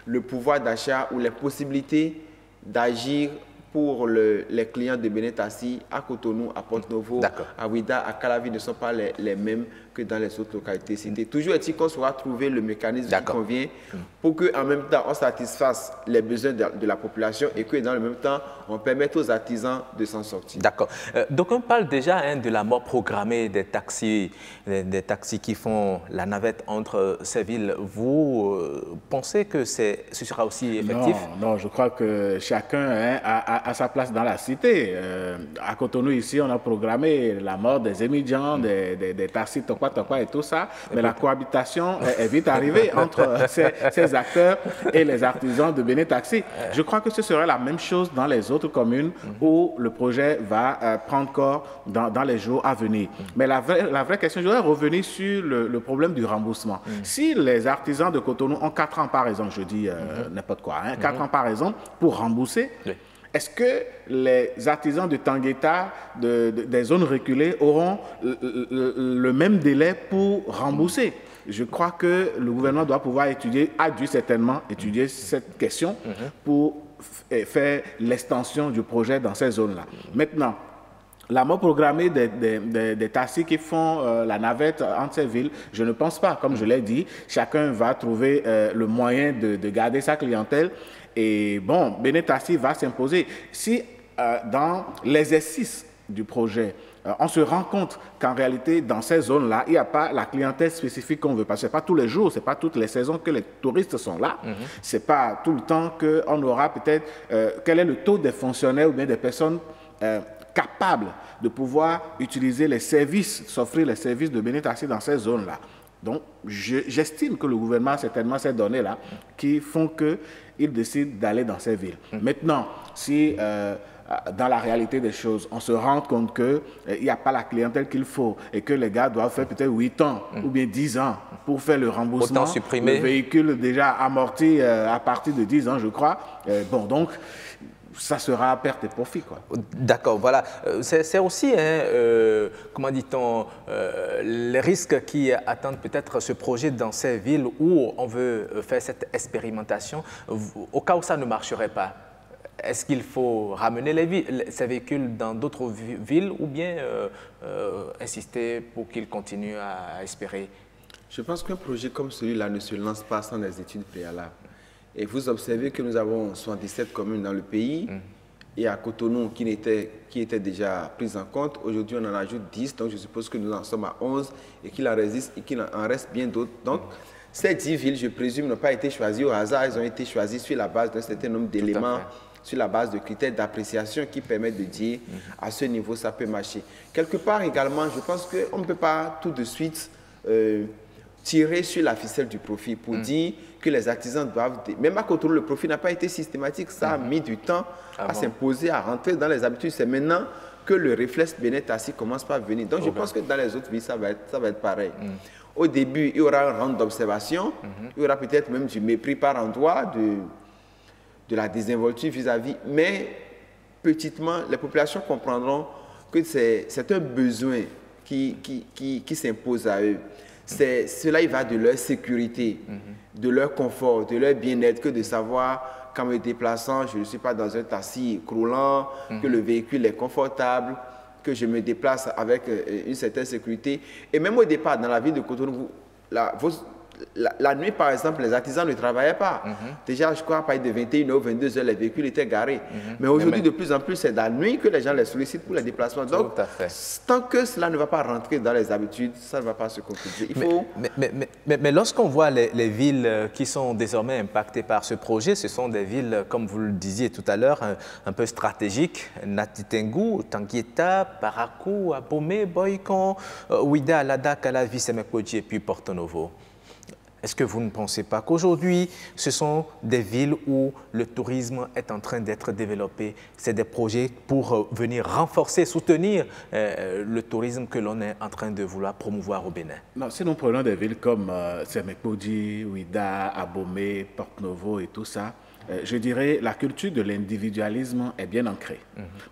le pouvoir d'achat ou les possibilités d'agir pour les clients de Benetassi à Cotonou, à Porto-Novo, à Ouidah, à Calavi ne sont pas les mêmes que dans les autres localités citées. Toujours est-il qu'on saura trouver le mécanisme qui convient pour qu'en même temps, on satisfasse les besoins de la population et que dans le même temps, on permette aux artisans de s'en sortir. D'accord. Donc, on parle déjà de la mort programmée des taxis qui font la navette entre ces villes. Vous pensez que ce sera aussi effectif? Non, je crois que chacun a sa place dans la cité. À Cotonou, ici, on a programmé la mort des émigrants, des taxis Tokwa et tout ça, mais la cohabitation est vite arrivée entre ces acteurs et les artisans de Benetassi. Je crois que ce serait la même chose dans les autres communes où le projet va prendre corps dans les jours à venir. Mais la vraie question, je voudrais revenir sur le problème du remboursement. Si les artisans de Cotonou ont 4 ans par exemple, je dis n'importe quoi, 4 ans par exemple pour rembourser, est-ce que les artisans de Tanguieta, des zones reculées, auront le même délai pour rembourser? Je crois que le gouvernement doit pouvoir a dû certainement étudier cette question pour faire l'extension du projet dans ces zones-là. Maintenant, la mort programmée des taxis qui font la navette entre ces villes, je ne pense pas. Comme je l'ai dit, chacun va trouver le moyen de garder sa clientèle. Et bon, Benetassi va s'imposer. Si dans l'exercice du projet, on se rend compte qu'en réalité, dans ces zones-là, il n'y a pas la clientèle spécifique qu'on veut. Parce que ce n'est pas tous les jours, ce n'est pas toutes les saisons que les touristes sont là. Ce n'est pas tout le temps qu'on aura peut-être... quel est le taux des fonctionnaires ou bien des personnes capables de pouvoir utiliser les services, s'offrir les services de Benetassi dans ces zones-là. Donc, j'estime que le gouvernement a certainement ces données-là qui font qu'il décide d'aller dans ces villes. Maintenant, si dans la réalité des choses, on se rend compte qu'il n'y a pas la clientèle qu'il faut et que les gars doivent faire peut-être 8 ans ou bien 10 ans pour faire le remboursement, autant supprimer. Le véhicule déjà amorti à partir de 10 ans, je crois. Bon, donc, ça sera à perte et profit, quoi. D'accord, voilà. C'est aussi, comment dit-on, les risques qui attendent peut-être ce projet dans ces villes où on veut faire cette expérimentation. Au cas où ça ne marcherait pas, est-ce qu'il faut ramener ces véhicules dans d'autres villes ou bien insister pour qu'ils continuent à espérer? Je pense qu'un projet comme celui-là ne se lance pas sans des études préalables. Et vous observez que nous avons 77 communes dans le pays et à Cotonou qui étaient déjà prises en compte. Aujourd'hui, on en ajoute 10, donc je suppose que nous en sommes à 11 et qu'il en reste bien d'autres. Donc, ces 10 villes, je présume, n'ont pas été choisies au hasard. Elles ont été choisies sur la base d'un certain nombre d'éléments, sur la base de critères d'appréciation qui permettent de dire à ce niveau, ça peut marcher. Quelque part également, je pense qu'on ne peut pas tout de suite tirer sur la ficelle du profit pour dire que les artisans doivent... Même à Cotonou, le profit n'a pas été systématique. Ça a mis du temps à s'imposer, à rentrer dans les habitudes. C'est maintenant que le réflexe Benet-Tassi commence par venir. Donc je pense que dans les autres villes, ça va être pareil. Au début, il y aura un rang d'observation. Il y aura peut-être même du mépris par endroit, de la désinvolture vis-à-vis. Mais petitement, les populations comprendront que c'est un besoin qui s'impose à eux. Cela, il va de leur sécurité, de leur confort, de leur bien-être, que de savoir qu'en me déplaçant, je ne suis pas dans un taxi croulant, que le véhicule est confortable, que je me déplace avec une certaine sécurité. Et même au départ, dans la ville de Cotonou, la nuit, par exemple, les artisans ne travaillaient pas. Déjà, je crois, à partir de 21h ou 22h, les véhicules étaient garés. Mais aujourd'hui, de plus en plus, c'est la nuit que les gens les sollicitent pour les déplacements. Donc, tant que cela ne va pas rentrer dans les habitudes, ça ne va pas se concrétiser. Mais lorsqu'on voit les villes qui sont désormais impactées par ce projet, ce sont des villes, comme vous le disiez tout à l'heure, un peu stratégiques. Natitengu, Tanguieta, Parakou, Abomey, Boycon, Ouida, Lada, Calavi, Semekodji et puis Porto Novo. Est-ce que vous ne pensez pas qu'aujourd'hui, ce sont des villes où le tourisme est en train d'être développé? C'est des projets pour venir renforcer, soutenir le tourisme que l'on est en train de vouloir promouvoir au Bénin? Non, si nous prenons des villes comme Semekodji, Ouida, Abomey, Porto Novo et tout ça, je dirais la culture de l'individualisme est bien ancrée.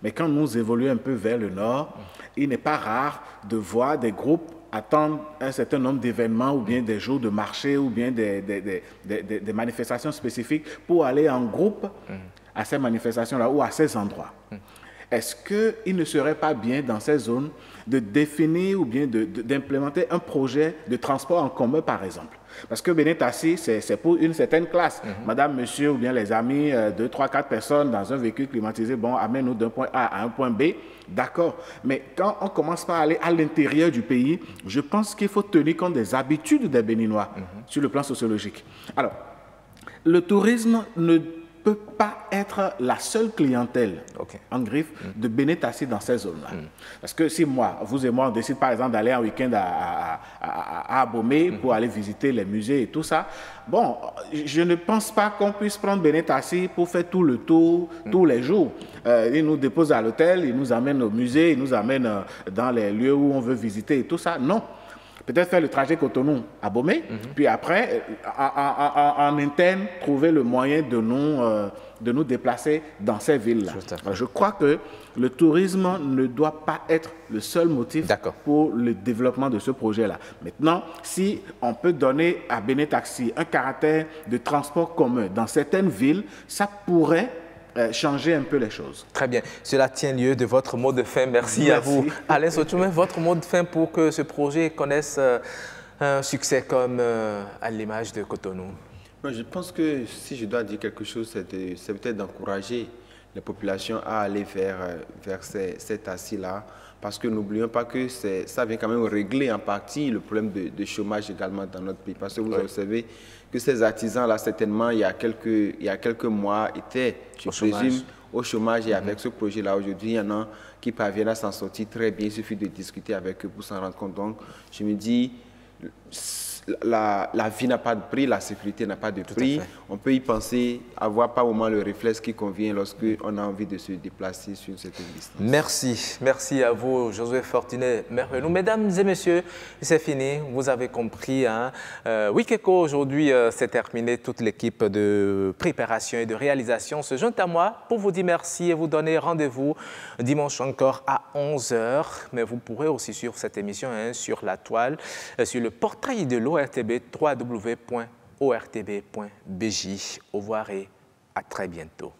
Mais quand nous évoluons un peu vers le nord, il n'est pas rare de voir des groupes attendre un certain nombre d'événements ou bien des jours de marché ou bien des manifestations spécifiques pour aller en groupe à ces manifestations-là ou à ces endroits. Est-ce qu'il ne serait pas bien dans ces zones de définir ou bien d'implémenter un projet de transport en commun, par exemple? Parce que Benet-Tassi, c'est pour une certaine classe. Madame, monsieur ou bien les amis, 2, 3, 4 personnes dans un véhicule climatisé, bon, amène-nous d'un point A à un point B, d'accord. Mais quand on commence par aller à l'intérieur du pays, je pense qu'il faut tenir compte des habitudes des Béninois sur le plan sociologique. Alors, le tourisme ne peut pas être la seule clientèle en griffe de Benet-Tassi dans ces zones-là. Parce que si moi, vous et moi, on décide par exemple d'aller en week-end à Abomey pour aller visiter les musées et tout ça, bon, je ne pense pas qu'on puisse prendre Benet-Tassi pour faire tout le tour tous les jours. Il nous dépose à l'hôtel, il nous amène au musée, il nous amène dans les lieux où on veut visiter et tout ça. Non. Peut-être faire le trajet Cotonou-Abomey, puis après, en interne, trouver le moyen de nous déplacer dans ces villes-là. Je crois que le tourisme ne doit pas être le seul motif pour le développement de ce projet-là. Maintenant, si on peut donner à Benet-Tassi un caractère de transport commun dans certaines villes, ça pourrait changer un peu les choses. Très bien. Cela tient lieu de votre mot de fin. Merci à vous. Alain Sotoumé, votre mot de fin pour que ce projet connaisse un succès comme à l'image de Cotonou? Je pense que si je dois dire quelque chose, c'est peut-être d'encourager les populations à aller vers cet assis-là, parce que n'oublions pas que ça vient quand même régler en partie le problème de chômage également dans notre pays. Parce que vous observez que ces artisans-là, certainement, il y a quelques mois, étaient, je présume, au chômage. Et avec ce projet-là, aujourd'hui, il y en a qui parviennent à s'en sortir très bien. Il suffit de discuter avec eux pour s'en rendre compte. Donc, je me dis, la vie n'a pas de prix, la sécurité n'a pas de prix. On peut y penser, avoir par moment le réflexe qui convient lorsqu'on a envie de se déplacer sur une certaine distance. Merci. Merci à vous, Josué Fortuné. Mesdames et messieurs, c'est fini. Vous avez compris. Wikeko, aujourd'hui, c'est terminé. Toute l'équipe de préparation et de réalisation se joint à moi pour vous dire merci et vous donner rendez-vous dimanche encore à 11h. Mais vous pourrez aussi suivre cette émission sur la toile, sur le portail de l'ORTB, www.ortb.bj. Au revoir et à très bientôt.